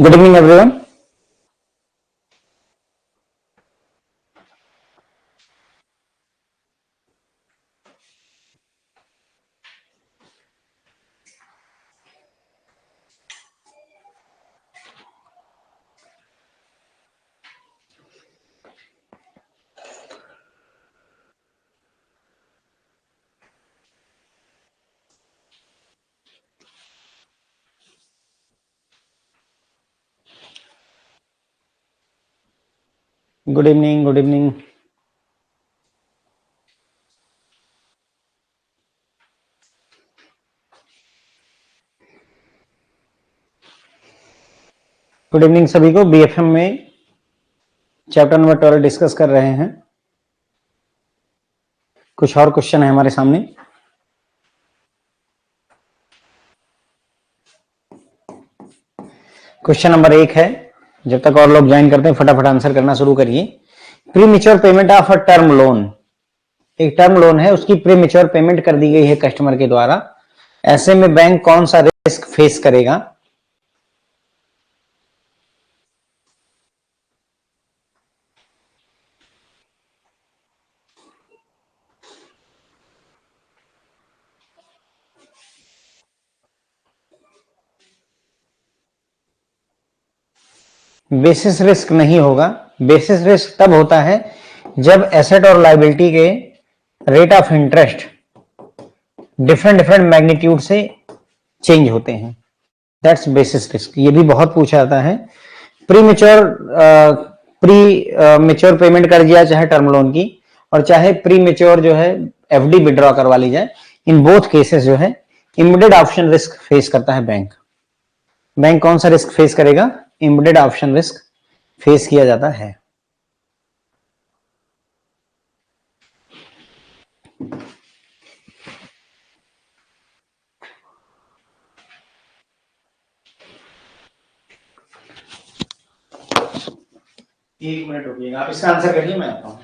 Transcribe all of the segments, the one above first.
Good evening, everyone. Good evening. Good evening. Good evening सभी को। BFM में chapter number 12 discuss कर रहे हैं। कुछ और क्वेश्चन है हमारे सामने। क्वेश्चन नंबर 1 है, जब तक और लोग ज्वाइन करते हैं फटाफट आंसर करना शुरू करिए। Pre mature payment of a term loan, एक टर्म लोन है, उसकी प्री मेच्योर पेमेंट कर दी गई है कस्टमर के द्वारा। ऐसे में बैंक कौन सा रिस्क फेस करेगा? बेसिस रिस्क नहीं होगा। बेसिस रिस्क तब होता है जब एसेट और लायबिलिटी के rate of interest different magnitude से चेंज होते हैं। That's basis risk. ये भी बहुत पूछा जाता है। प्री मेच्योर पेमेंट कर दिया चाहे टर्म लोन की, और चाहे प्री मेच्योर जो है एफडी विड्रॉ करवा ली जाए, इन बोथ केसेस जो है इमीडिएट ऑप्शन रिस्क फेस करता है बैंक। बैंक कौन सा रिस्क फेस करेगा? इमीडिएट ऑप्शन रिस्क फेस किया जाता है। एक मिनट रुकिएगा, आप इसका आंसर करिए, मैं आता हूं।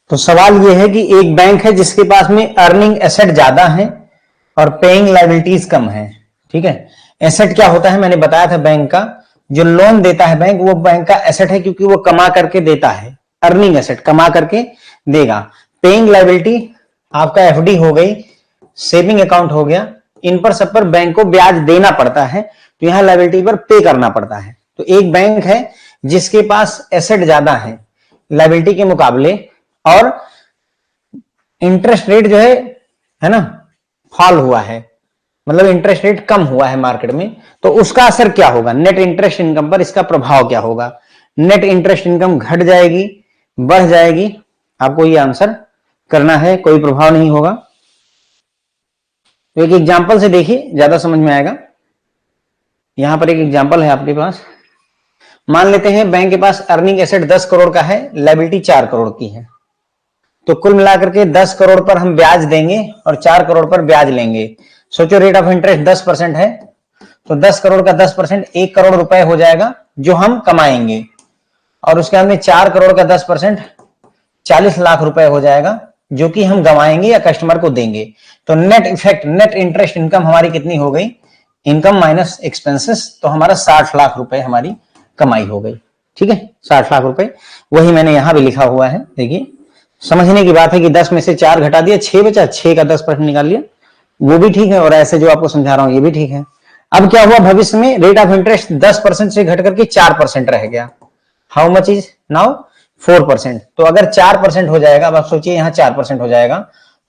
तो सवाल यह है कि एक बैंक है जिसके पास में अर्निंग एसेट ज्यादा है और पेइंग लायबिलिटीज कम है। ठीक है, एसेट क्या होता है मैंने बताया था। बैंक का जो लोन देता है बैंक, वो बैंक का एसेट है, क्योंकि वो कमा करके देता है। अर्निंग एसेट कमा करके देगा। पेइंग लायबिलिटी आपका एफडी हो गई, सेविंग अकाउंट हो गया, इन पर सब पर बैंक को ब्याज देना पड़ता है, तो यहां लायबिलिटी पर पे करना पड़ता है। तो एक बैंक है जिसके पास एसेट ज्यादा है लायबिलिटी के मुकाबले, और इंटरेस्ट रेट जो है ना, फॉल हुआ है, मतलब इंटरेस्ट रेट कम हुआ है मार्केट में, तो उसका असर क्या होगा? नेट इंटरेस्ट इनकम पर इसका प्रभाव क्या होगा? नेट इंटरेस्ट इनकम घट जाएगी, बढ़ जाएगी? आपको ये आंसर करना है, कोई प्रभाव नहीं होगा। तो एक एग्जांपल से देखिए, ज्यादा समझ में आएगा। यहां पर एक एग्जांपल है आपके पास। मान लेते हैं बैंक के पास अर्निंग एसेट 10 करोड़ का है, लायबिलिटी 4 करोड़ की है। तो कुल मिलाकर के 10 करोड़ पर हम ब्याज देंगे और 4 करोड़ पर ब्याज लेंगे। सोचो रेट ऑफ इंटरेस्ट 10% है, तो 10 करोड़ का 10% 1 करोड़ रुपए हो जाएगा जो हम कमाएंगे, और उसके बाद में 4 करोड़ का 10% 40 लाख रुपए हो जाएगा जो कि हम गंवाएंगे या कस्टमर को देंगे। तो net effect, net interest income हमारी कितनी हो गई? इनकम माइनस एक्सपेंसेस, तो हमारा 60 लाख रुपए हमारी कमाई हो गई। ठीक है, 60 लाख रुपए। वही मैंने यहां भी लिखा हुआ है, देखिए। समझने की बात है कि 10 में से 4 घटा दिया, 6 बचा, 6 का 10% निकाल लिया, वो भी ठीक है, और ऐसे जो आपको समझा रहा हूं ये भी ठीक है। अब क्या हुआ, भविष्य में रेट ऑफ इंटरेस्ट 10% से घट करके 4% रह गया। How much is now? 4%। तो अगर 4% हो जाएगा, अब आप सोचिए यहां 4% हो जाएगा,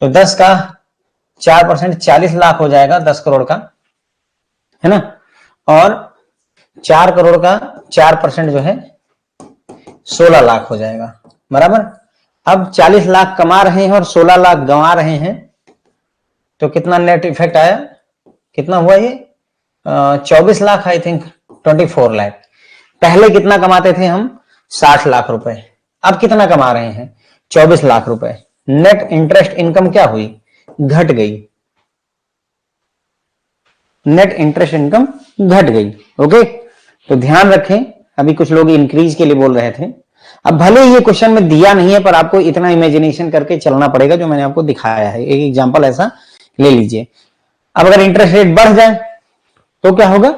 तो 10 का 4% 40 लाख हो जाएगा, 10 करोड़ का, है ना। और 4 करोड़ का 4% जो है 16 लाख हो जाएगा, बराबर। अब 40 लाख कमा रहे हैं और 16 लाख गंवा रहे हैं, तो कितना नेट इफेक्ट आया, कितना हुआ ये 24 लाख, आई थिंक 24 लाख। पहले कितना कमाते थे हम, 60 लाख रुपए, अब कितना कमा रहे हैं, 24 लाख रुपए। नेट इंटरेस्ट इनकम क्या हुई, घट गई, नेट इंटरेस्ट इनकम घट गई। ओके, तो ध्यान रखें, अभी कुछ लोग इंक्रीज के लिए बोल रहे थे। अब भले ये क्वेश्चन में दिया नहीं है, पर आपको इतना इमेजिनेशन करके चलना पड़ेगा जो मैंने आपको दिखाया है। एक एग्जांपल ऐसा ले लीजिए। अब अगर इंटरेस्ट रेट बढ़ जाए तो क्या होगा,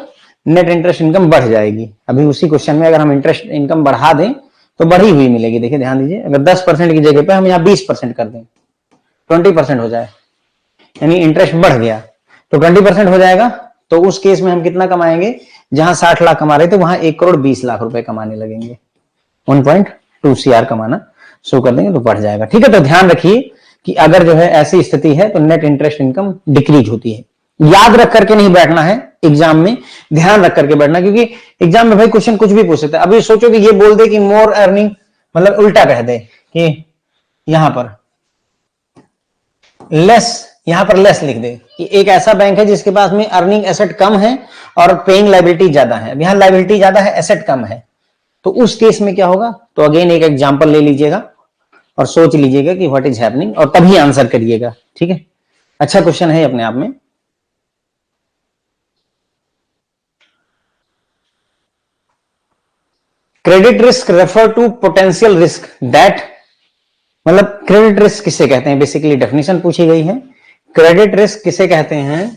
नेट इंटरेस्ट इनकम बढ़ जाएगी। अभी उसी क्वेश्चन में अगर हम इंटरेस्ट इनकम बढ़ा दें तो बढ़ी हुई मिलेगी। देखिए ध्यान दीजिए, अगर 10% की जगह पे हम यहाँ 20% कर दें, 20% हो जाए, यानी इंटरेस्ट बढ़ गया तो 20% हो जाएगा। तो उस केस में हम कितना कमाएंगे, जहां 60 लाख कमा रहे थे वहां 1 करोड़ 20 लाख रुपए कमाने लगेंगे, 1.2 CR कमाना शुरू कर देंगे तो बढ़ जाएगा। ठीक है, तो ध्यान रखिए कि अगर जो है ऐसी स्थिति है तो नेट इंटरेस्ट इनकम डिक्रीज होती है। याद रख करके नहीं बैठना है एग्जाम में, ध्यान रख करके बैठना, क्योंकि एग्जाम में भाई क्वेश्चन कुछ भी पूछ सकता है। अभी सोचो कि ये बोल दे कि मोर अर्निंग, मतलब उल्टा कह दे कि यहां पर लेस, यहां पर लेस लिख दे कि एक ऐसा बैंक है जिसके पास में अर्निंग एसेट कम है और पेइंग लाइबिलिटी ज्यादा है। यहां लाइबिलिटी ज्यादा है, एसेट कम है, तो उस केस में क्या होगा। तो अगेन एक एग्जांपल ले लीजिएगा और सोच लीजिएगा कि व्हाट इज हैपनिंग, और तभी आंसर करिएगा। ठीक है, अच्छा क्वेश्चन है अपने आप में। Credit risk refer to potential risk that, मतलब क्रेडिट रिस्क किसे कहते हैं, बेसिकली डेफिनेशन पूछी गई है। क्रेडिट रिस्क किसे कहते हैं,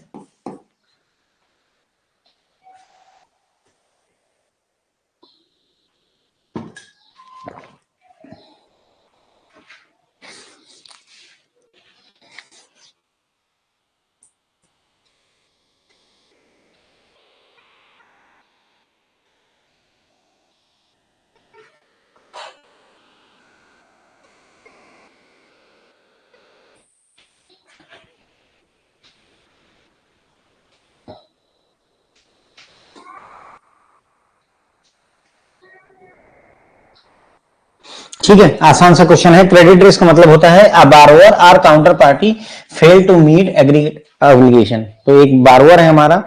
ठीक है, आसान सा क्वेश्चन है। क्रेडिट रिस्क मतलब होता है a borrower or counter party fail to meet aggregate obligation. तो एक बारोअर है हमारा,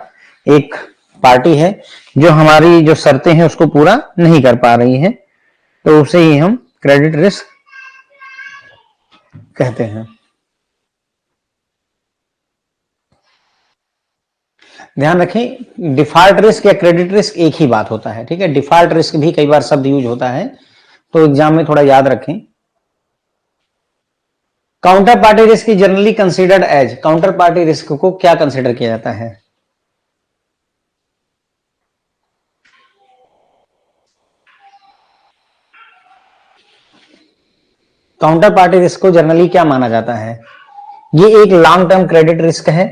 एक पार्टी है जो हमारी जो शर्तें हैं उसको पूरा नहीं कर पा रही है, तो उसे ही हम क्रेडिट रिस्क कहते हैं। ध्यान रखें, डिफॉल्ट रिस्क या क्रेडिट रिस्क एक ही बात होता है। ठीक है, डिफॉल्ट रिस्क भी कई बार शब्द यूज होता है, तो एग्जाम में थोड़ा याद रखें। Counter party risk generally considered as, counter party risk को क्या कंसिडर किया जाता है, काउंटर पार्टी रिस्क को जनरली क्या माना जाता है। ये एक लॉन्ग टर्म क्रेडिट रिस्क है,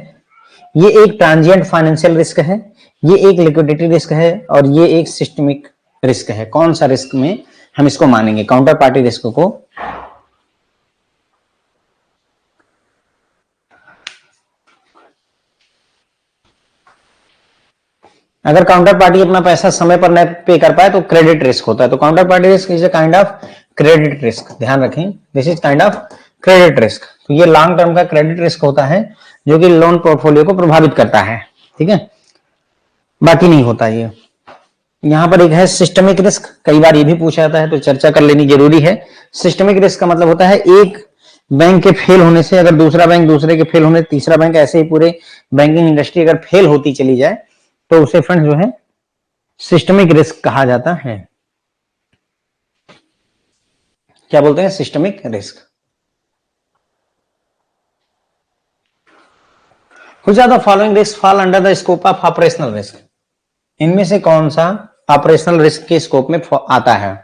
ये एक ट्रांजिएंट फाइनेंशियल रिस्क है, ये एक लिक्विडिटी रिस्क है, और ये एक सिस्टमिक रिस्क है। कौन सा रिस्क में हम इसको मानेंगे काउंटर पार्टी रिस्क को। अगर काउंटर पार्टी अपना पैसा समय पर न पे कर पाए तो क्रेडिट रिस्क होता है। तो counter party risk is a kind of credit risk, ध्यान रखें, this is kind of credit risk. तो ये लॉन्ग टर्म का क्रेडिट रिस्क होता है जो कि लोन पोर्टफोलियो को प्रभावित करता है। ठीक है, बाकी नहीं होता ये। यहां पर एक है सिस्टमिक रिस्क, कई बार ये भी पूछा जाता है तो चर्चा कर लेनी जरूरी है। सिस्टमिक रिस्क का मतलब होता है एक बैंक के फेल होने से अगर दूसरा बैंक, दूसरे के फेल होने तीसरा बैंक, ऐसे ही पूरे बैंकिंग इंडस्ट्री अगर फेल होती चली जाए तो उसे फ्रेंड्स जो है सिस्टमिक रिस्क कहा जाता है। क्या बोलते हैं, systemic risk. Which of the following risks fall under the scope of operational risk? इनमें से कौन सा ऑपरेशनल रिस्क के स्कोप में आता है।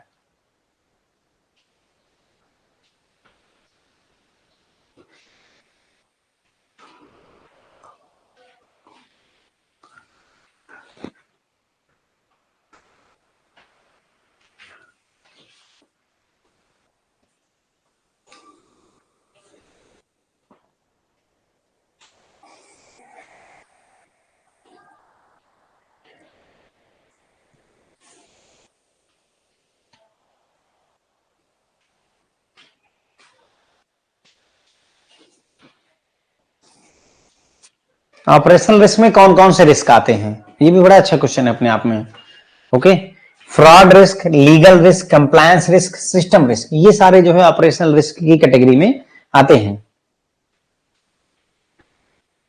ऑपरेशनल रिस्क में कौन कौन से रिस्क आते हैं, ये भी बड़ा अच्छा क्वेश्चन है अपने आप में। Okay, fraud risk, legal risk, compliance risk, system risk, ये सारे जो है ऑपरेशनल रिस्क की कैटेगरी में आते हैं।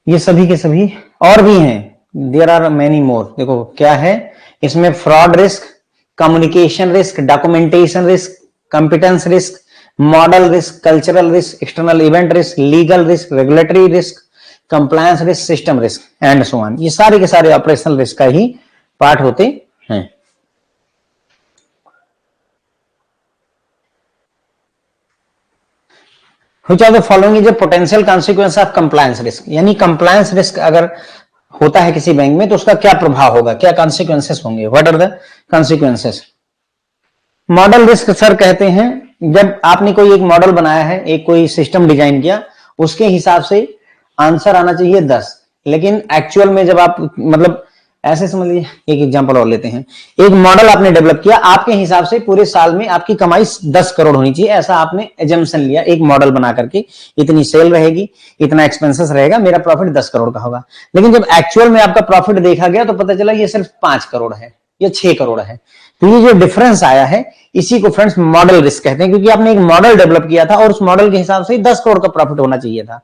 ये सभी के सभी और भी हैं, देयर आर मेनी मोर। देखो क्या है इसमें, fraud risk, communication risk, documentation risk, competence risk, model risk, cultural risk, external event risk, legal risk, regulatory risk, compliance risk, system risk and so on. ये सारे के सारे ऑपरेशनल रिस्क का ही part होते हैं। Which are the following is a potential consequence of compliance risk, यानी compliance risk अगर होता है किसी बैंक में तो उसका क्या प्रभाव होगा, क्या consequences होंगे, what are the consequences। Model risk sir कहते हैं जब आपने कोई एक मॉडल बनाया है, एक कोई सिस्टम डिजाइन किया, उसके हिसाब से आंसर आना चाहिए 10, लेकिन एक्चुअल में जब आप मतलब ऐसे समझ लीजिए, एक एग्जांपल और लेते हैं, एक मॉडल आपने डेवलप किया, आपके हिसाब से पूरे साल में आपकी कमाई 10 करोड़ होनी चाहिए, ऐसा आपने एजम्पशन लिया एक मॉडल बना करके, इतनी सेल रहेगी, इतना एक्सपेंसेस रहेगा, मेरा प्रॉफिट 10 करोड़ का होगा। लेकिन जब एक्चुअल में आपका प्रॉफिट देखा गया तो पता चला ये सिर्फ 5 करोड़ है या 6 करोड़ है। तो ये जो डिफरेंस आया है इसी को फ्रेंड्स मॉडल रिस्क कहते हैं, क्योंकि आपने एक मॉडल डेवलप किया था और उस मॉडल के हिसाब से 10 करोड़ का प्रॉफिट होना चाहिए था।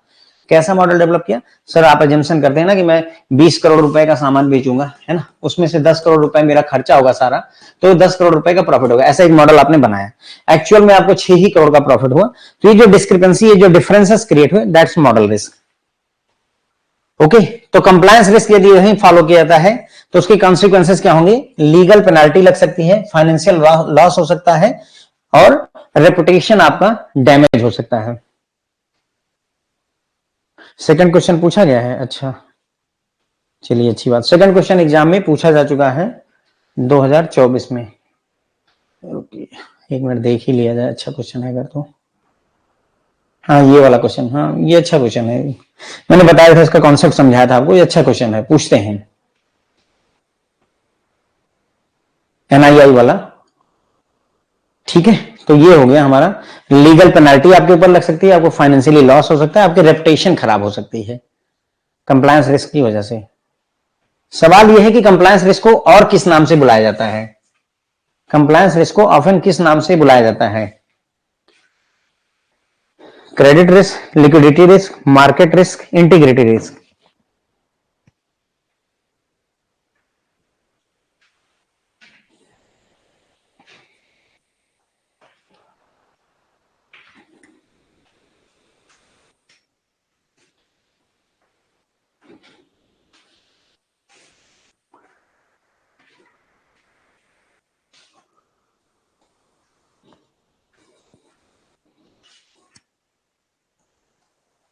कैसा मॉडल डेवलप किया सर, आप एजम्पशन करते हैं ना कि मैं 20 करोड़ रुपए का सामान बेचूंगा, है ना, उसमें से 10 करोड़ रुपए मेरा खर्चा होगा सारा, तो 10 करोड़ रुपए का प्रॉफिट होगा, ऐसा एक मॉडल आपने बनाया, एक्चुअल में आपको 6 ही करोड़ का प्रॉफिट हुआ। तो ये जो डिस्क्रिपेंसी, ये जो डिफरेंसेस क्रिएट हुए, दैट्स मॉडल रिस्क। ओके, तो कंप्लायंस रिस्क यदि नहीं फॉलो किया जाता है तो उसके कॉन्सिक्वेंसेस क्या होंगे, लीगल पेनाल्टी लग सकती है, फाइनेंशियल लॉस हो सकता है और रेपुटेशन आपका डैमेज हो सकता है। सेकंड क्वेश्चन पूछा गया है, अच्छा चलिए अच्छी बात। सेकंड क्वेश्चन एग्जाम में पूछा जा चुका है 2024 में। एक मिनट देख ही लिया जाए, अच्छा क्वेश्चन है अगर तो। हाँ ये वाला क्वेश्चन, हाँ ये अच्छा क्वेश्चन है, मैंने बताया था इसका कॉन्सेप्ट समझाया था आपको, ये अच्छा क्वेश्चन है, पूछते हैं। एनआईआई वाला, ठीक है, तो ये हो गया हमारा, लीगल पेनल्टी आपके ऊपर लग सकती है, आपको फाइनेंशियली लॉस हो सकता है, आपकी रेपुटेशन खराब हो सकती है कंप्लायंस रिस्क की वजह से। सवाल यह है कि कंप्लायंस रिस्क को और किस नाम से बुलाया जाता है, कंप्लायंस रिस्क को ऑफन किस नाम से बुलाया जाता है, credit risk, liquidity risk, market risk, integrity risk.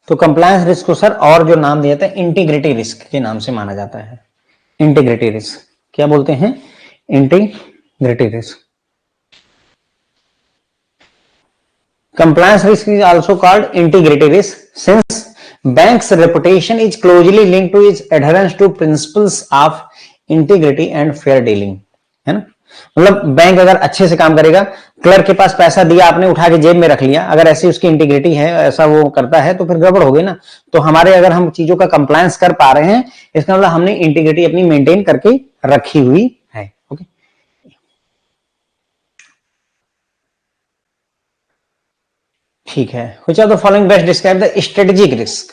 तो कंप्लायंस रिस्क को सर और जो नाम दिया था इंटीग्रिटी रिस्क के नाम से माना जाता है। इंटीग्रिटी रिस्क क्या बोलते हैं, integrity risk. Compliance risk is also called integrity risk since bank's reputation is closely linked to its adherence to principles of integrity and fair dealing, है ना। मतलब बैंक अगर अच्छे से काम करेगा, क्लर्क के पास पैसा दिया आपने, उठा के जेब में रख लिया, अगर ऐसी उसकी इंटीग्रिटी है, ऐसा वो करता है तो फिर गड़बड़ हो गई ना। तो हमारे अगर हम चीजों का कंप्लायंस कर पा रहे हैं, इसका मतलब हमने इंटीग्रिटी अपनी मेंटेन करके रखी हुई है। ओके, ठीक है। Which are the following best describe the strategic risk,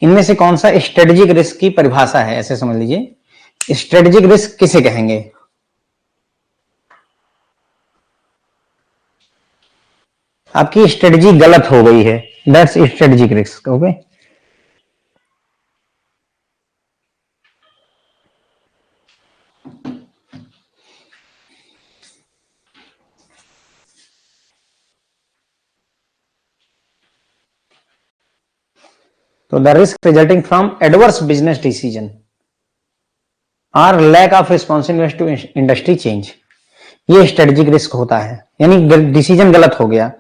इनमें से कौन सा स्ट्रेटेजिक रिस्क की परिभाषा है, ऐसे समझ लीजिए स्ट्रेटेजिक रिस्क किसे कहेंगे। आपकी स्ट्रेटजी गलत हो गई है, दैट्स स्ट्रेटेजिक रिस्क। ओके, तो the risk resulting from adverse business decision और lack of responsiveness to industry change, ये स्ट्रेटेजिक रिस्क होता है, यानी डिसीजन गलत हो गया।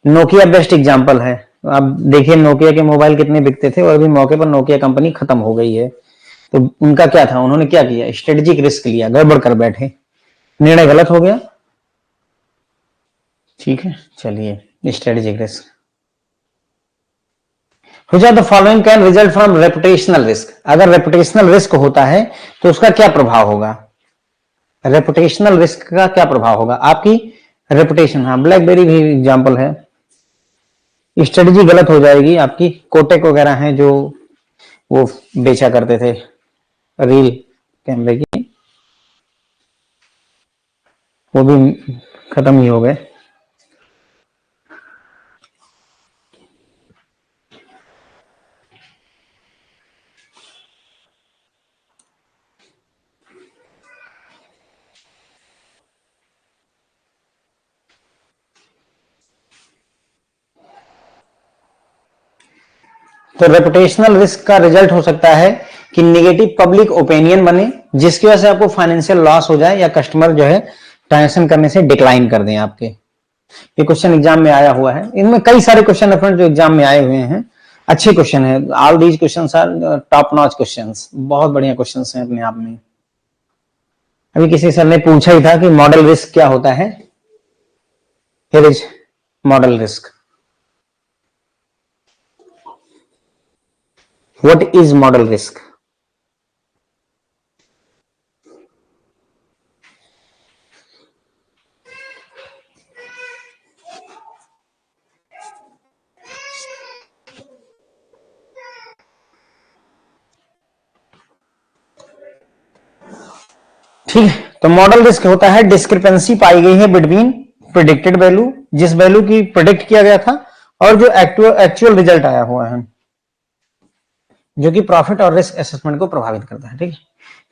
नोकिया बेस्ट एग्जांपल है, आप देखिए नोकिया के मोबाइल कितने बिकते थे और अभी मौके पर नोकिया कंपनी खत्म हो गई है। तो उनका क्या था, उन्होंने क्या किया, स्ट्रेटेजिक रिस्क लिया, गड़बड़ कर बैठे, निर्णय गलत हो गया। ठीक है, चलिए strategic risk. which of the following can result from reputational risk? अगर रेपुटेशनल रिस्क होता है तो उसका क्या प्रभाव होगा? रेपुटेशनल रिस्क का क्या प्रभाव होगा? आपकी रेपुटेशन, हाँ ब्लैकबेरी भी एग्जाम्पल है। स्ट्रेटेजी गलत हो जाएगी आपकी। कोटेक वगैरह हैं जो वो बेचा करते थे रील कैमरे की, वो भी खत्म ही हो गए। तो रेपुटेशनल रिस्क का रिजल्ट हो सकता है कि निगेटिव पब्लिक ओपिनियन बने, जिसकी वजह से आपको फाइनेंशियल लॉस हो जाए या कस्टमर जो है ट्रांजेक्शन करने से डिक्लाइन कर दें आपके। ये क्वेश्चन एग्जाम में आया हुआ है। इनमें कई सारे क्वेश्चन है फ्रेंड जो एग्जाम में आए हुए हैं, अच्छे क्वेश्चन है। All these questions are top notch questions, बहुत बढ़िया क्वेश्चंस हैं अपने आप में। अभी किसी सर ने पूछा ही था कि मॉडल रिस्क क्या होता है। Here is model risk. What is model risk? ठीक है, तो मॉडल रिस्क होता है डिस्क्रिपेंसी पाई गई है बिटवीन प्रिडिक्टेड वैल्यू, जिस वैल्यू की प्रिडिक्ट किया गया था, और जो एक्चुअल रिजल्ट आया हुआ है, जो कि प्रॉफिट और रिस्क असेसमेंट को प्रभावित करता है। ठीक है,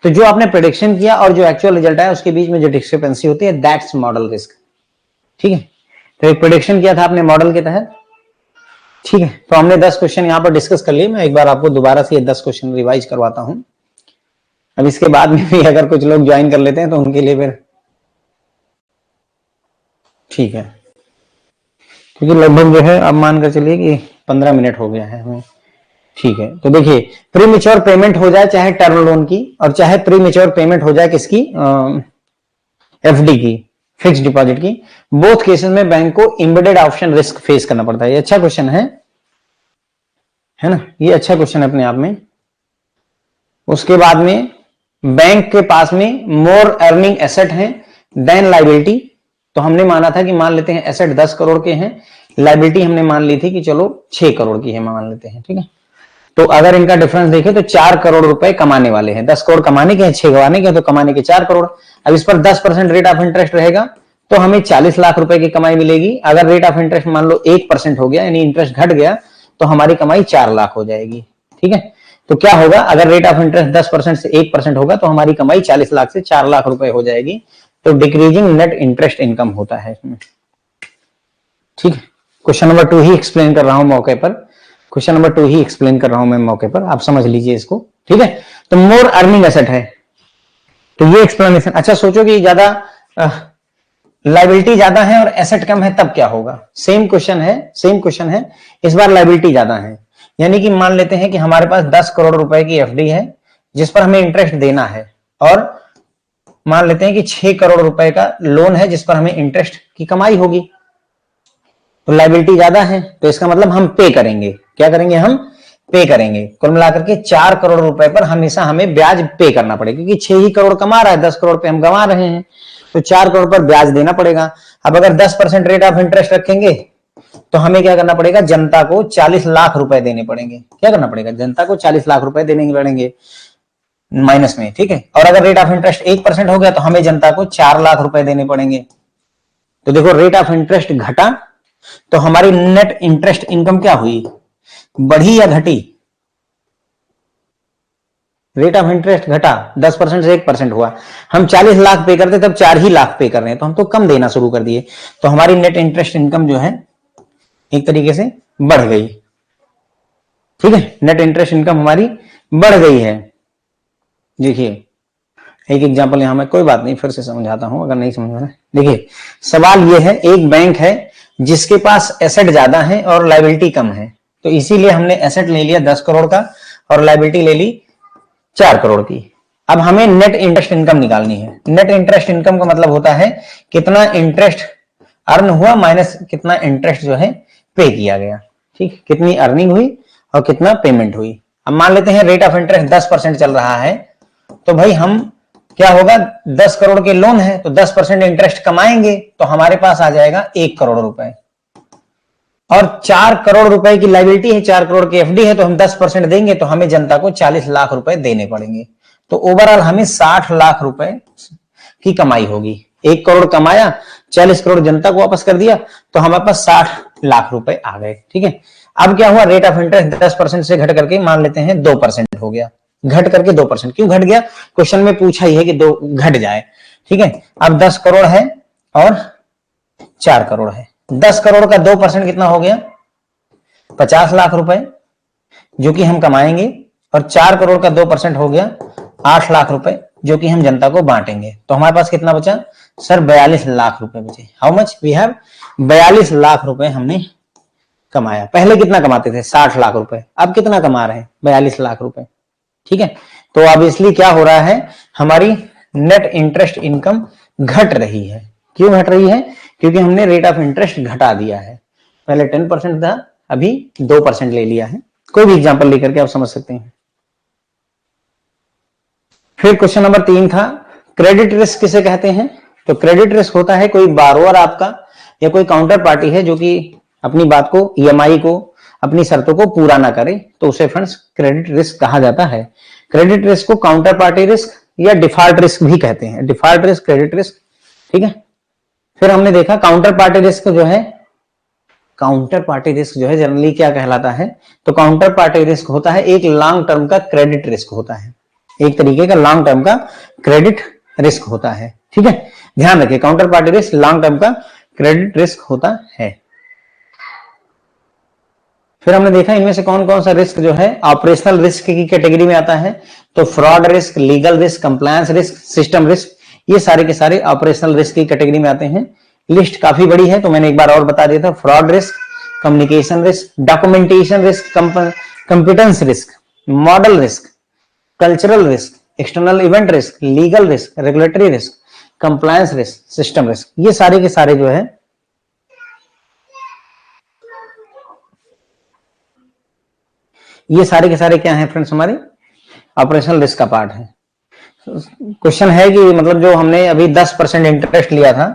तो जो आपने प्रेडिक्शन किया और जो एक्चुअल रिजल्ट आया उसके बीच में जो डिस्क्रिपेंसी होती है, दैट्स मॉडल रिस्क। ठीक है, तो एक प्रेडिक्शन किया था आपने मॉडल के तहत। ठीक है, तो हमने 10 क्वेश्चन यहाँ पर डिस्कस कर लिए। मैं एक बार आपको दोबारा से ये 10 क्वेश्चन रिवाइज करवाता हूं। अब इसके बाद में भी अगर कुछ लोग ज्वाइन कर लेते हैं तो उनके लिए फिर ठीक है, क्योंकि लगभग जो है अब मानकर चलिए कि 15 मिनट हो गया है हमें। ठीक है, तो देखिए प्रीमेच्योर पेमेंट हो जाए चाहे टर्म लोन की, और चाहे प्रीमेच्योर पेमेंट हो जाए किसकी, एफडी की, फिक्स डिपॉजिट की, बोथ केसेस में बैंक को एम्बेडेड ऑप्शन रिस्क फेस करना पड़ता है। ये अच्छा क्वेश्चन है ना, ये अच्छा क्वेश्चन है अपने आप में। उसके बाद में बैंक के पास में मोर अर्निंग एसेट है देन लाइबिलिटी। तो हमने माना था कि मान लेते हैं एसेट 10 करोड़ के हैं, लाइबिलिटी हमने मान ली थी कि चलो 6 करोड़ की है, मान लेते हैं। ठीक है, तो अगर इनका डिफरेंस देखें तो 4 करोड़ रुपए कमाने वाले हैं। 10 करोड़ कमाने के हैं, 6 गवाने के, तो कमाने के 4 करोड़। अब इस पर 10% रेट ऑफ इंटरेस्ट रहेगा तो हमें 40 लाख रुपए की कमाई मिलेगी। अगर रेट ऑफ इंटरेस्ट मान लो 1% हो गया, यानी इंटरेस्ट घट गया, तो हमारी कमाई 4 लाख हो जाएगी। ठीक है, तो क्या होगा, अगर रेट ऑफ इंटरेस्ट 10% से 1% होगा तो हमारी कमाई 40 लाख से 4 लाख रुपए हो जाएगी। तो डिक्रीजिंग नेट इंटरेस्ट इनकम होता है इसमें। ठीक है, क्वेश्चन नंबर 2 ही एक्सप्लेन कर रहा हूं मौके पर, क्वेश्चन नंबर 2 ही एक्सप्लेन कर रहा हूं मैं मौके पर, आप समझ लीजिए इसको। ठीक है, तो मोर अर्निंग एसेट है, तो ये एक्सप्लेनेशन। अच्छा, सोचो कि ज्यादा लाइबिलिटी ज्यादा है और एसेट कम है, तब क्या होगा। सेम क्वेश्चन है, इस बार लाइबिलिटी ज्यादा है। यानी कि मान लेते हैं कि हमारे पास 10 करोड़ रुपए की एफडी है जिस पर हमें इंटरेस्ट देना है, और मान लेते हैं कि 6 करोड़ रुपए का लोन है जिस पर हमें इंटरेस्ट की कमाई होगी। तो लाइबिलिटी ज्यादा है, तो इसका मतलब हम पे करेंगे। क्या करेंगे, हम पे करेंगे। कुल मिलाकर के 4 करोड़ रुपए पर हमेशा हमें ब्याज पे करना पड़ेगा, क्योंकि 6 ही करोड़ कमा रहा है, 10 करोड़ पे हम गंवा रहे हैं, तो 4 करोड़ पर ब्याज देना पड़ेगा। अब अगर 10% रेट ऑफ इंटरेस्ट रखेंगे तो हमें क्या करना पड़ेगा, जनता को 40 लाख रुपए देने पड़ेंगे। क्या करना पड़ेगा, जनता को 40 लाख रुपए देने पड़ेंगे माइनस में। ठीक है, और अगर रेट ऑफ इंटरेस्ट 1% हो गया तो हमें जनता को 4 लाख रुपए देने पड़ेंगे। तो देखो, रेट ऑफ इंटरेस्ट घटा तो हमारी नेट इंटरेस्ट इनकम क्या हुई, बढ़ी या घटी। रेट ऑफ इंटरेस्ट घटा, 10% से 1% हुआ। हम 40 लाख पे करते तब 4 ही लाख पे कर रहे हैं, तो हम तो कम देना शुरू कर दिए। तो हमारी नेट इंटरेस्ट इनकम जो है एक तरीके से बढ़ गई। ठीक है, नेट इंटरेस्ट इनकम हमारी बढ़ गई है। देखिए एक एग्जांपल यहां मैं, कोई बात नहीं फिर से समझाता हूं अगर नहीं समझ में। देखिए सवाल ये है, एक बैंक है जिसके पास एसेट ज्यादा है और लायबिलिटी कम है, तो इसीलिए हमने एसेट ले लिया 10 करोड़ का और लायबिलिटी ले ली 4 करोड़ की। अब हमें नेट इंटरेस्ट इनकम निकालनी है। नेट इंटरेस्ट इनकम का मतलब होता है कितना इंटरेस्ट अर्न हुआ माइनस कितना इंटरेस्ट जो है पे किया गया। ठीक, कितनी अर्निंग हुई और कितना पेमेंट हुई। अब मान लेते हैं रेट ऑफ इंटरेस्ट 10% चल रहा है, तो भाई हम क्या होगा, 10 करोड़ के लोन है तो 10% इंटरेस्ट कमाएंगे, तो हमारे पास आ जाएगा 1 करोड़ रुपए। और 4 करोड़ रुपए की लायबिलिटी है, 4 करोड़ की एफडी है, तो हम 10% देंगे तो हमें जनता को 40 लाख रुपए देने पड़ेंगे। तो ओवरऑल हमें 60 लाख रुपए की कमाई होगी। 1 करोड़ कमाया, 40 करोड़ जनता को वापस कर दिया, तो हमारे पास 60 लाख रुपए आ गए। ठीक है, अब क्या हुआ, रेट ऑफ इंटरेस्ट 10% से घट करके मान लेते हैं 2% हो गया। घट करके 2%, क्यों घट गया, क्वेश्चन में पूछा ही है कि 2 घट जाए। ठीक है, अब 10 करोड़ है और 4 करोड़ है। 10 करोड़ का 2% कितना हो गया, 50 लाख रुपए जो कि हम कमाएंगे, और 4 करोड़ का 2% हो गया 8 लाख रुपए जो कि हम जनता को बांटेंगे। तो हमारे पास कितना बचा सर, 42 लाख रुपए बचे। How much we have, 42 lakh रुपए हमने कमाया। पहले कितना कमाते थे, 60 लाख रुपए, अब कितना कमा रहे हैं, 42 लाख रुपए। ठीक है, तो अब इसलिए क्या हो रहा है, हमारी नेट इंटरेस्ट इनकम घट रही है। क्यों घट रही है, क्योंकि हमने रेट ऑफ इंटरेस्ट घटा दिया है। पहले 10% था, अभी 2% ले लिया है। कोई भी एग्जांपल लेकर के आप समझ सकते हैं। फिर क्वेश्चन नंबर 3 था, क्रेडिट रिस्क किसे कहते हैं। तो क्रेडिट रिस्क होता है कोई बारोअर आपका या कोई काउंटर पार्टी है जो कि अपनी बात को, ईएमआई को, अपनी शर्तों को पूरा ना करे, तो उसे फ्रेंड्स क्रेडिट रिस्क कहा जाता है। क्रेडिट रिस्क को काउंटर पार्टी रिस्क या डिफॉल्ट रिस्क भी कहते हैं। Default risk, credit risk. ठीक है, फिर हमने देखा काउंटर पार्टी रिस्क जो है, काउंटर पार्टी रिस्क जो है जनरली क्या कहलाता है, तो काउंटर पार्टी रिस्क होता है एक लॉन्ग टर्म का क्रेडिट रिस्क होता है, एक तरीके का लॉन्ग टर्म का क्रेडिट रिस्क होता है। ठीक है, ध्यान रखिए, counter party risk long term का क्रेडिट रिस्क होता है। फिर हमने देखा इनमें से कौन कौन सा रिस्क जो है ऑपरेशनल रिस्क की कैटेगरी में आता है। तो fraud risk, legal risk, compliance risk, system risk, ये सारे के सारे ऑपरेशनल रिस्क की कैटेगरी में आते हैं। लिस्ट काफी बड़ी है, तो मैंने एक बार और बता दिया था, fraud risk, communication risk, documentation risk, competence risk, model risk, cultural risk, external event risk, legal risk, regulatory risk, compliance risk, system risk, ये सारे के सारे जो है ये सारे के सारे क्या हैं फ्रेंड्स, हमारे ऑपरेशनल रिस्क का पार्ट है। क्वेश्चन है कि मतलब जो हमने अभी 10% इंटरेस्ट लिया था,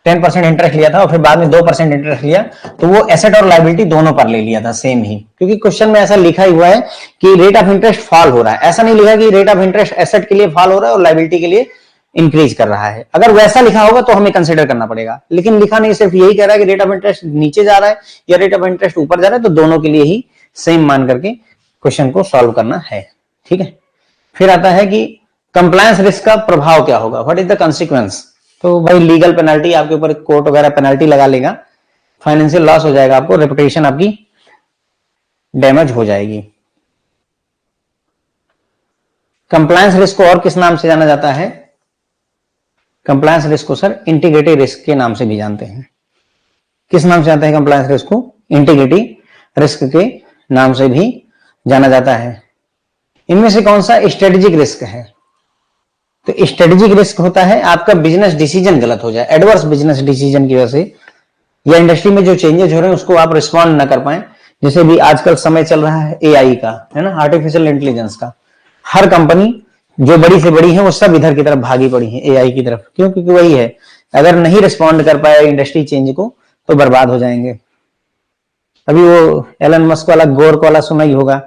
10% इंटरेस्ट लिया था और फिर बाद में 2% इंटरेस्ट लिया, तो वो एसेट और लायबिलिटी दोनों पर ले लिया था सेम ही, क्योंकि क्वेश्चन में ऐसा लिखा ही हुआ है कि रेट ऑफ इंटरेस्ट फॉल हो रहा है। ऐसा नहीं लिखा कि रेट ऑफ इंटरेस्ट एसेट के लिए फॉल हो रहा है और लायबिलिटी के लिए इंक्रीज कर रहा है। अगर वैसा लिखा होगा तो हमें कंसिडर करना पड़ेगा, लेकिन लिखा नहीं, सिर्फ यही कह रहा है कि रेट ऑफ इंटरेस्ट नीचे जा रहा है या रेट ऑफ इंटरेस्ट ऊपर जा रहा है, तो दोनों के लिए ही सेम मान करके क्वेश्चन को सॉल्व करना है। ठीक है, फिर आता है कि कंप्लायंस रिस्क का प्रभाव क्या होगा, व्हाट इज द कॉन्सिक्वेंस। तो भाई लीगल पेनल्टी, आपके ऊपर कोर्ट वगैरह पेनल्टी लगा लेगा, फाइनेंशियल लॉस हो जाएगा, आपको रेपुटेशन आपकी डैमेज हो जाएगी। कंप्लायंस रिस्क को और किस नाम से जाना जाता है, कंप्लायंस रिस्क को सर इंटीग्रिटी रिस्क के नाम से भी जानते हैं। किस नाम से जानते हैं कंप्लायंस रिस्क को, इंटीग्रिटी रिस्क के नाम से भी जाना जाता है। इनमें से कौन सा स्ट्रेटेजिक रिस्क है, तो स्ट्रेटेजिक रिस्क होता है आपका बिजनेस डिसीजन गलत हो जाए, एडवर्स बिजनेस डिसीजन की वजह से, या इंडस्ट्री में जो चेंजेस हो रहे हैं उसको आप रिस्पॉन्ड ना कर पाए। जैसे भी आजकल समय चल रहा है एआई का, है ना, आर्टिफिशियल इंटेलिजेंस का, हर कंपनी जो बड़ी से बड़ी है वो सब इधर की तरफ भागी पड़ी है, एआई की तरफ। क्यों, क्योंकि वही है, अगर नहीं रिस्पॉन्ड कर पाए इंडस्ट्री चेंज को तो बर्बाद हो जाएंगे। अभी वो एलन मस्क वाला गोर्क वाला सुना ही होगा,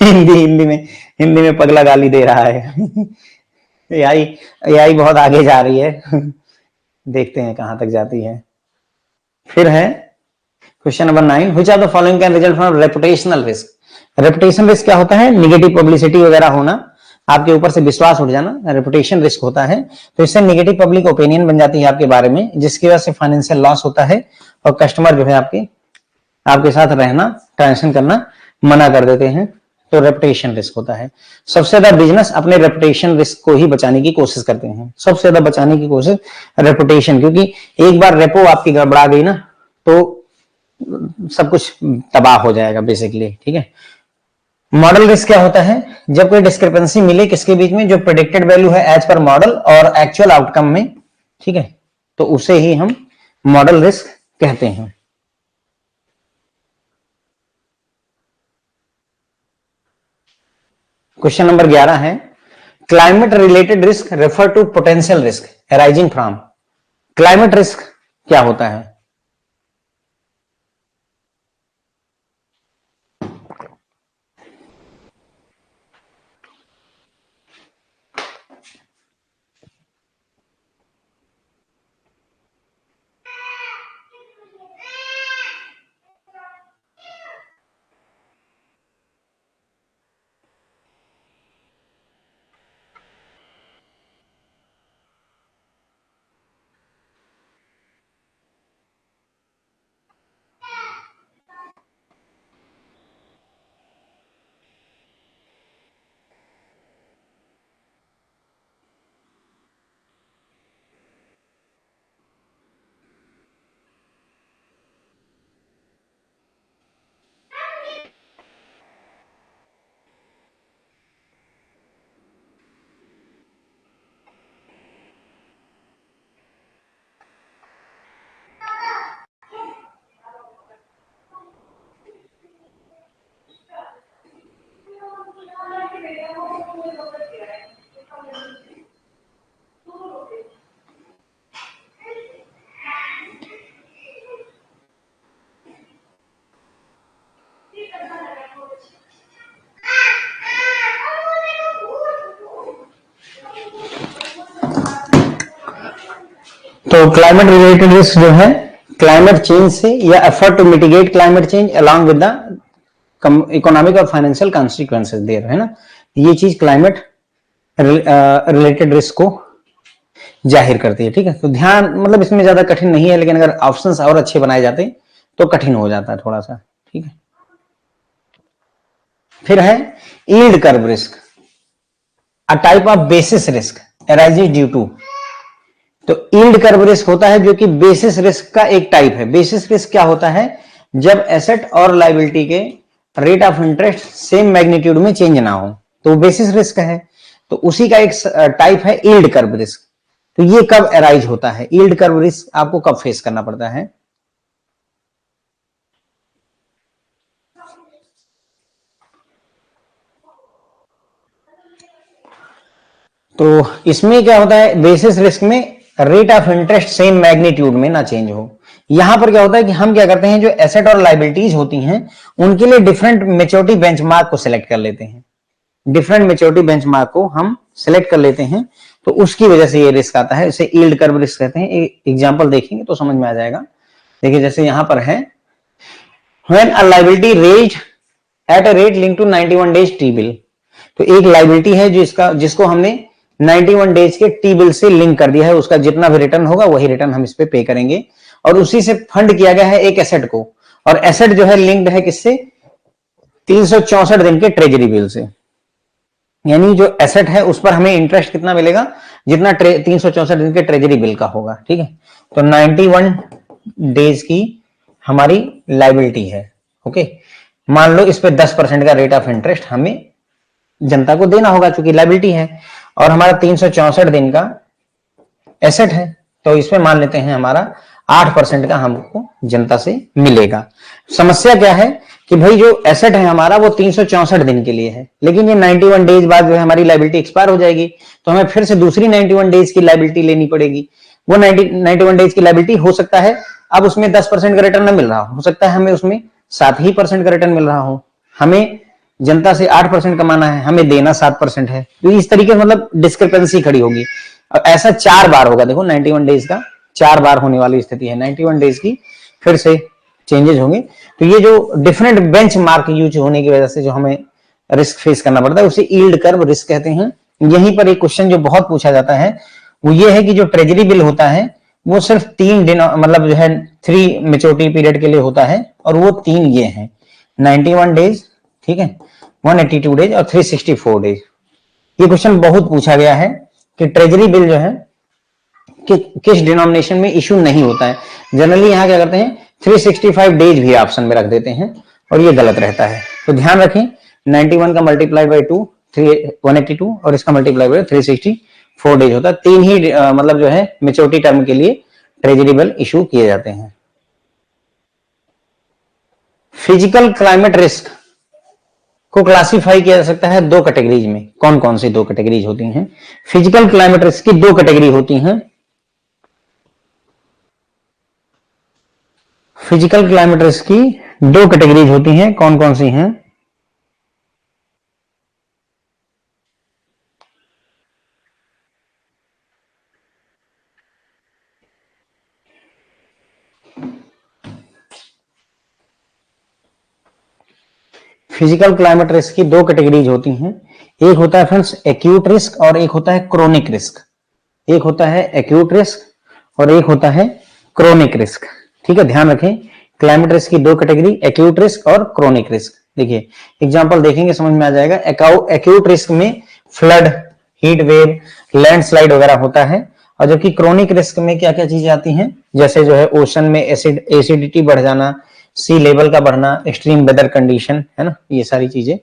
हिंदी में पगला गाली दे रहा है। एआई बहुत आगे जा रही है, देखते हैं कहां तक जाती है। फिर है question number 9, which are the following can result from reputational risk. Reputation risk क्या होता है, निगेटिव पब्लिसिटी वगैरह होना, आपके ऊपर से विश्वास उठ जाना, रेपुटेशन रिस्क होता है। तो इससे नेगेटिव पब्लिक ओपिनियन बन जाती है आपके बारे में, जिसकी वजह से फाइनेंशियल लॉस होता है और कस्टमर जो है आपके साथ रहना, ट्रांजेक्शन करना मना कर देते हैं। तो रेपुटेशन रिस्क होता है। सबसे ज्यादा बिजनेस अपने रेपुटेशन रिस्क को ही बचाने की कोशिश करते हैं, सबसे ज्यादा बचाने की कोशिश रेपुटेशन, क्योंकि एक बार रेपो आपकी गड़बड़ा गई ना तो सब कुछ तबाह हो जाएगा बेसिकली। ठीक है, मॉडल रिस्क क्या होता है, जब कोई डिस्क्रिपेंसी मिले किसके बीच में, जो प्रेडिक्टेड वैल्यू है एज पर मॉडल और एक्चुअल आउटकम में, ठीक है, तो उसे ही हम मॉडल रिस्क कहते हैं। क्वेश्चन नंबर 11 है, climate related risk refer to potential risk arising from. Climate risk क्या होता है? तो क्लाइमेट रिलेटेड रिस्क जो है क्लाइमेट चेंज से या effort to mitigate climate change along with the economic और फाइनेंशियल कॉन्सिक्वेंसेस देयर, है ना। ये चीज क्लाइमेट रिलेटेड रिस्क को जाहिर करती है, ठीक है। तो ध्यान, मतलब इसमें ज्यादा कठिन नहीं है, लेकिन अगर ऑप्शंस और अच्छे बनाए जाते तो कठिन हो जाता है थोड़ा सा, ठीक है। फिर है yield curve risk, a type of basis risk arises due to. तो यील्ड कर्व रिस्क होता है जो कि बेसिस रिस्क का एक टाइप है। बेसिस रिस्क क्या होता है? जब एसेट और लायबिलिटी के rate of interest same magnitude में चेंज ना हो, तो बेसिस रिस्क है। तो उसी का एक टाइप है यील्ड कर्व रिस्क। तो ये कब अराइज होता है? यील्ड कर्व रिस्क आपको कब फेस करना पड़ता है? तो इसमें क्या होता है, बेसिस रिस्क में rate of interest same magnitude में ना चेंज हो। यहां पर क्या होता है कि हम क्या करते हैं, जो एसेट और लायबिलिटीज होती हैं उनके लिए डिफरेंट मेच्योरिटी बेंचमार्क को सिलेक्ट कर लेते हैं। डिफरेंट मेच्योरिटी बेंचमार्क को हम सिलेक्ट कर लेते हैं, तो उसकी वजह से ये रिस्क आता है। इसे यील्ड कर्व रिस्क कहते हैं। एग्जांपल देखेंगे तो समझ में आ जाएगा। देखिए जैसे यहां पर है, when a liability raised at a rate link to 91 days T bill. तो एक लायबिलिटी है जिसको हमने 91 डेज के टी बिल से लिंक कर दिया है। उसका जितना भी रिटर्न होगा वही रिटर्न हम इस पे पे करेंगे, और उसी से फंड किया गया है एक एसेट को। और एसेट जो है लिंक्ड है किससे? 364 दिन के ट्रेजरी बिल से। यानी जो एसेट है उस पर हमें इंटरेस्ट कितना मिलेगा? जितना 364 दिन के ट्रेजरी बिल का होगा, ठीक है। तो 91 डेज की हमारी लायबिलिटी है, ओके। मान लो इस पे 10% का रेट ऑफ इंटरेस्ट हमें जनता को देना होगा, चूंकि लायबिलिटी है, और हमारा 364 दिन का एसेट है, तो इसमें मान लेते हैं हमारा 8% का हमको जनता से मिलेगा। समस्या क्या है कि भाई जो एसेट है हमारा वो 364 दिन के लिए है, लेकिन ये 91 डेज बाद जो है हमारी लायबिलिटी एक्सपायर हो जाएगी, तो हमें फिर से दूसरी 91 डेज की लायबिलिटी लेनी पड़ेगी। वो 91 डेज की लायबिलिटी हो सकता है अब उसमें 10% का रिटर्न न मिल रहा हो सकता है हमें उसमें 7% का रिटर्न मिल रहा हो। हमें जनता से 8% कमाना है, हमें देना 7% है। तो इस तरीके से मतलब डिस्क्रिपेंसी खड़ी होगी। अब ऐसा 4 बार होगा। देखो 91 डेज का 4 बार होने वाली स्थिति है। 91 डेज की फिर से चेंजेस होंगे। तो ये जो डिफरेंट बेंच मार्क यूज होने की वजह से जो हमें रिस्क फेस करना पड़ता है उसे यील्ड कर्व रिस्क कहते हैं। यहीं पर एक क्वेश्चन जो बहुत पूछा जाता है वो ये है कि जो ट्रेजरी बिल होता है वो सिर्फ 3 दिन, मतलब जो है 3 मेच्योरिटी पीरियड के लिए होता है, और वो 3 ये हैं, 91 डेज, ठीक है, 182 डेज और 364 डेज। ये क्वेश्चन बहुत पूछा गया है कि ट्रेजरी बिल जो है कि किस डिनोमिनेशन में इशू नहीं होता है। जनरली यहां क्या करते हैं 365 डेज भी ऑप्शन में रख देते हैं, और ये गलत रहता है। तो ध्यान रखें 91 का मल्टीप्लाई बाई 2 182 और इसका मल्टीप्लाई बाई 364 डेज होता है। 3 ही मतलब जो है मेच्योरिटी टर्म के लिए ट्रेजरी बिल इशू किए जाते हैं। फिजिकल क्लाइमेट रिस्क को क्लासिफाई किया जा सकता है दो कैटेगरीज में। कौन कौन सी दो कैटेगरीज होती हैं? फिजिकल क्लाइमेट रिस्क की दो कैटेगरी होती हैं। फिजिकल क्लाइमेट रिस्क की दो कैटेगरीज होती हैं, कौन कौन सी हैं? फिजिकल क्लाइमेट रिस्क की दो कैटेगरीज होती हैं। एक होता है फ्रेंड्स एक्यूट रिस्क और एक होता है क्रोनिक रिस्क। एक होता है एक्यूट रिस्क और एक होता है क्रोनिक रिस्क। ठीक है, ध्यान रखें, क्लाइमेट रिस्क की दो कैटेगरी, एक्यूट रिस्क और क्रोनिक रिस्क। देखिए एग्जांपल देखेंगे समझ में आ जाएगा। एक्यूट रिस्क में फ्लड, हीट वेव, लैंडस्लाइड वगैरह होता है, और जबकि क्रोनिक रिस्क में क्या क्या चीजें आती हैं, जैसे जो है ओशन में एसिडिटी बढ़ जाना, सी लेवल का बढ़ना, एक्सट्रीम वेदर कंडीशन, है ना, ये सारी चीजें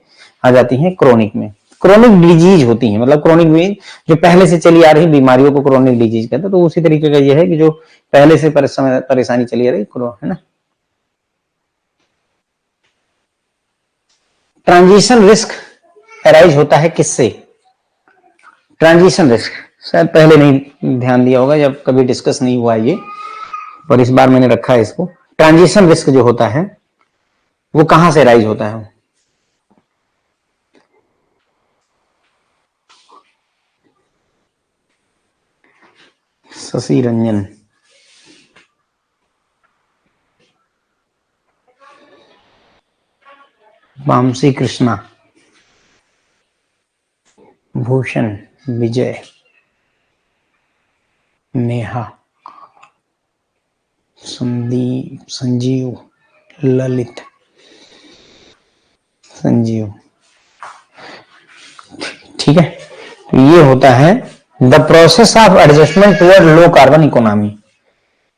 आ जाती हैं क्रोनिक में। क्रोनिक डिजीज होती है, मतलब क्रोनिक डिजीज जो पहले से चली आ रही बीमारियों को क्रोनिक डिजीज कहते हैं। तो उसी तरीके का ये है कि जो पहले से परेशानी चली आ रही है ना। ट्रांजिशन रिस्क अराइज होता है किससे? ट्रांजिशन रिस्क शायद पहले नहीं ध्यान दिया होगा, जब कभी डिस्कस नहीं हुआ ये, पर इस बार मैंने रखा है इसको। ट्रांजिशन रिस्क जो होता है वो कहां से अराइज होता है? शशि रंजन, वामसी कृष्णा, भूषण, विजय, नेहा, संदीप, संजीव, ललित, संजीव। ठीक है, तो ये होता है the process of adjustment toward low carbon economy.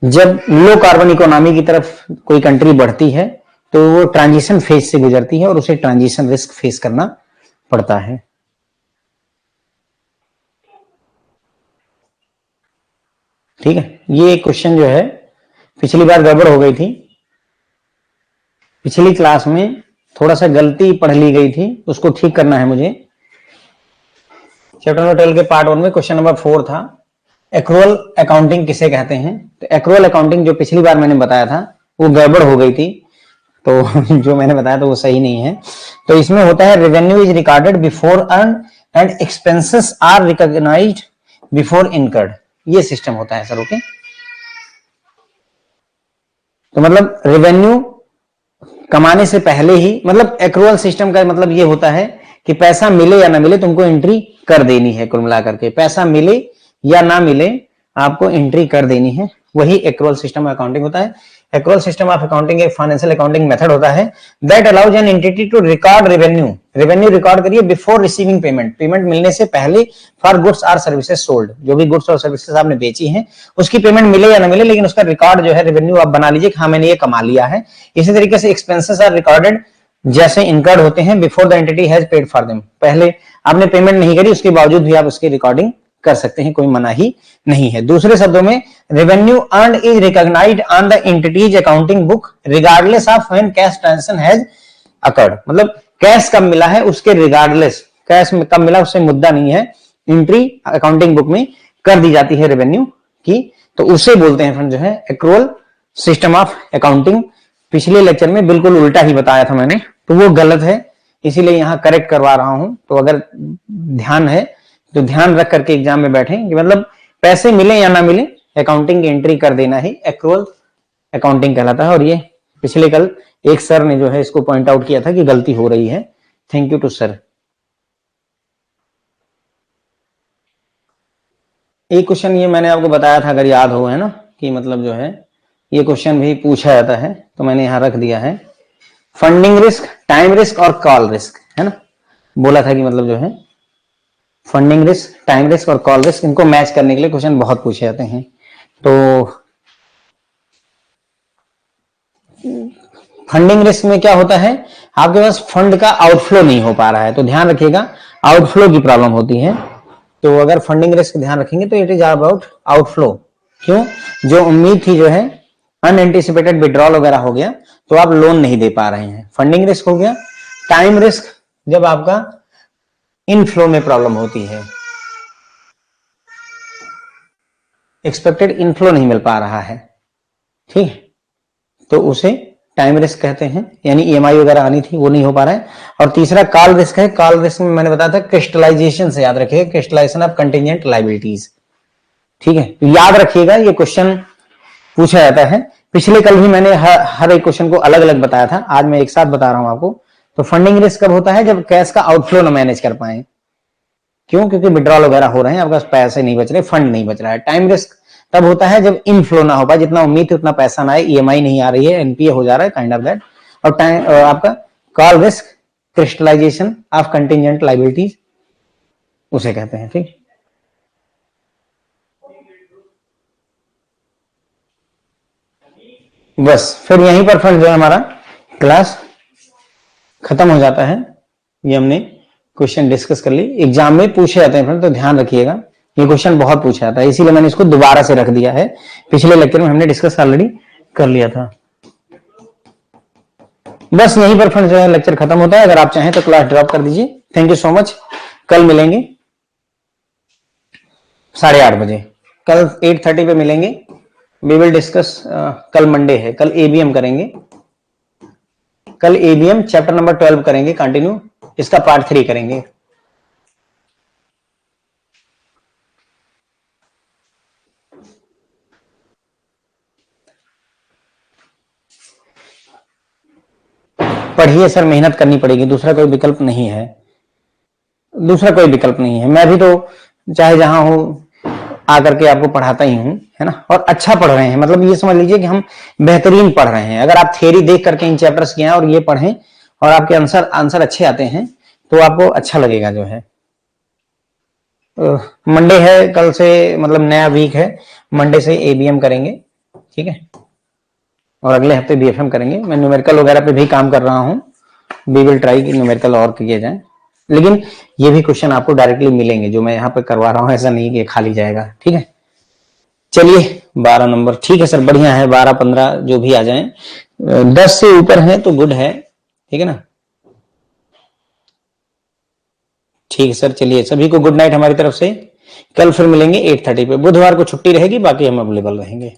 जब लो कार्बन इकोनॉमी की तरफ कोई कंट्री बढ़ती है तो वो ट्रांजिशन फेज से गुजरती है और उसे ट्रांजिशन रिस्क फेस करना पड़ता है। ठीक है, ये क्वेश्चन जो है पिछली बार गड़बड़ हो गई थी, पिछली क्लास में थोड़ा सा गलती पढ़ ली गई थी, उसको ठीक करना है मुझे। चैप्टर नंबर 12 के पार्ट 1 में क्वेश्चन नंबर 4 था, एक्रूअल अकाउंटिंग किसे कहते हैं? तो एक्रूअल अकाउंटिंग जो पिछली बार मैंने बताया था वो गड़बड़ हो गई थी, तो जो मैंने बताया था वो सही नहीं है। तो इसमें होता है revenue is recorded before earn and expenses are recognised before incurred, ये सिस्टम होता है सर। ओके, तो मतलब रेवेन्यू कमाने से पहले ही, मतलब एक्रूअल सिस्टम का मतलब ये होता है कि पैसा मिले या ना मिले तुमको एंट्री कर देनी है। कुल मिलाकर के पैसा मिले या ना मिले आपको एंट्री कर देनी है, वही एक्रूअल सिस्टम अकाउंटिंग होता है। एक्रूअल सिस्टम ऑफ अकाउंटिंग एक फाइनेंशियल अकाउंटिंग मेथड होता है that allows an entity to record revenue record करिए बिफोर रिसीविंग पेमेंट मिलने से पहले for goods or services sold. जो भी गुड्स और सर्विसेज आपने बेची हैं उसकी पेमेंट मिले या ना मिले, लेकिन उसका रिकॉर्ड जो है रेवेन्यू आप बना लीजिए कि हाँ मैंने ये कमा लिया है। इसी तरीके से एक्सपेंसेस आर रिकॉर्डेड जैसे इनकर्ड होते हैं before the entity has paid for them. पहले आपने पेमेंट नहीं करी उसके बावजूद भी आप उसकी रिकॉर्डिंग कर सकते हैं, कोई मनाही नहीं है। दूसरे शब्दों में revenue earn is recognised on the entity's accounting book regardless of when cash transaction has occurred. मतलब कैश कब मिला है उसके रिगार्डलेस, कैश कब मिला उससे मुद्दा नहीं है, एंट्री अकाउंटिंग बुक में कर दी जाती है रेवेन्यू की, तो उसे बोलते हैं फ्रेंड जो है एक्रूअल सिस्टम ऑफ अकाउंटिंग। पिछले लेक्चर में बिल्कुल उल्टा ही बताया था मैंने, तो वो गलत है, इसीलिए यहां करेक्ट करवा रहा हूं। तो अगर ध्यान है तो ध्यान रख करके एग्जाम में बैठें कि मतलब पैसे मिले या ना मिले अकाउंटिंग की एंट्री कर देना ही एक्रूअल अकाउंटिंग कहलाता है। और ये पिछले कल एक सर ने जो है इसको पॉइंट आउट किया था कि गलती हो रही है। Thank you too sir. एक क्वेश्चन ये मैंने आपको बताया था, अगर याद हो, है ना, कि मतलब जो है ये क्वेश्चन भी पूछा जाता है, तो मैंने यहां रख दिया है। फंडिंग रिस्क, टाइम रिस्क और कॉल रिस्क, है ना, बोला था कि मतलब जो है फंडिंग रिस्क, टाइम रिस्क और कॉल रिस्क, इनको मैच करने के लिए क्वेश्चन बहुत पूछे जाते हैं। तो फंडिंग रिस्क में क्या होता है, आपके पास फंड का आउटफ्लो नहीं हो पा रहा है, तो ध्यान रखिएगा आउटफ्लो की प्रॉब्लम होती है। तो अगर फंडिंग रिस्क ध्यान रखेंगे तो इट इज अबाउट आउटफ्लो। क्यों? जो उम्मीद थी जो है अनएंटिसिपेटेड विड्रॉल वगैरह हो गया तो आप लोन नहीं दे पा रहे हैं, फंडिंग रिस्क हो गया। टाइम रिस्क जब आपका इनफ्लो में प्रॉब्लम होती है, एक्सपेक्टेड इनफ्लो नहीं मिल पा रहा है, ठीक है, तो उसे टाइम रिस्क कहते हैं, यानी ईएमआई वगैरह आनी थी वो नहीं हो पा रहा है। और तीसरा कॉल रिस्क है। कॉल रिस्क में मैंने बताया था क्रिस्टलाइजेशन से याद रखिएगा, क्रिस्टलाइजेशन ऑफ कंटिजेंट लायबिलिटीज, ठीक है। तो याद रखिएगा ये क्वेश्चन पूछा जाता है। पिछले कल भी मैंने हर एक क्वेश्चन को अलग अलग बताया था, आज मैं एक साथ बता रहा हूं आपको। तो फंडिंग रिस्क कब होता है? जब कैश का आउटफ्लो ना मैनेज कर पाए। क्यों? क्योंकि विड्रॉल वगैरह हो रहे हैं, आपके पास पैसे नहीं बच रहे, फंड नहीं बच रहा है। टाइम रिस्क तब होता है जब इनफ्लो ना हो पाए, जितना उम्मीद थी उतना पैसा ना आए, ईएमआई नहीं आ रही है, एनपीए हो जा रहा है, काइंड ऑफ दैट। और टाइम आपका call risk crystallisation of contingent liabilities उसे कहते हैं, ठीक। बस फिर यहीं पर फ्रेंड जो है हमारा क्लास खत्म हो जाता है। ये हमने क्वेश्चन डिस्कस कर ली, एग्जाम में पूछे जाते हैं फ्रेंड, तो ध्यान रखिएगा ये क्वेश्चन बहुत पूछा जाता है, इसीलिए मैंने इसको दोबारा से रख दिया है। पिछले लेक्चर में हमने डिस्कस ऑलरेडी कर लिया था। बस यहीं पर फ्रेंड जो है लेक्चर खत्म होता है। अगर आप चाहें तो क्लास ड्रॉप कर दीजिए। Thank you so much. कल मिलेंगे 8:30 बजे, कल 8:30 पे मिलेंगे। वी विल डिस्कस, कल मंडे है, कल एबीएम करेंगे, कल एबीएम चैप्टर नंबर 12 करेंगे कंटिन्यू, इसका पार्ट 3 करेंगे। पढ़िए सर, मेहनत करनी पड़ेगी, दूसरा कोई विकल्प नहीं है, दूसरा कोई विकल्प नहीं है। मैं भी तो चाहे जहां हूं आकर के आपको पढ़ाता ही हूं, है ना। और अच्छा पढ़ रहे हैं, मतलब ये समझ लीजिए कि हम बेहतरीन पढ़ रहे हैं। अगर आप थ्योरी देख करके इन चैप्टर्स के और ये पढ़ें और आपके आंसर अच्छे आते हैं तो आपको अच्छा लगेगा जो है। मंडे है कल से, मतलब नया वीक है, मंडे से एबीएम करेंगे, ठीक है, और अगले हफ्ते बीएफएम करेंगे। मैं न्यूमेरिकल वगैरह पे भी काम कर रहा हूँ, वी विल ट्राई कि न्यूमेरिकल और किए जाए, लेकिन ये भी क्वेश्चन आपको डायरेक्टली मिलेंगे जो मैं यहाँ पे करवा रहा हूँ, ऐसा नहीं कि खाली जाएगा, ठीक है। चलिए 12 नंबर, ठीक है सर, बढ़िया है, 12-15 जो भी आ जाए, 10 से ऊपर है तो गुड है, ठीक है ना। ठीक है सर, चलिए सभी को गुड नाइट हमारी तरफ से। कल फिर मिलेंगे 8:30 पे, बुधवार को छुट्टी रहेगी, बाकी हम अवेलेबल रहेंगे।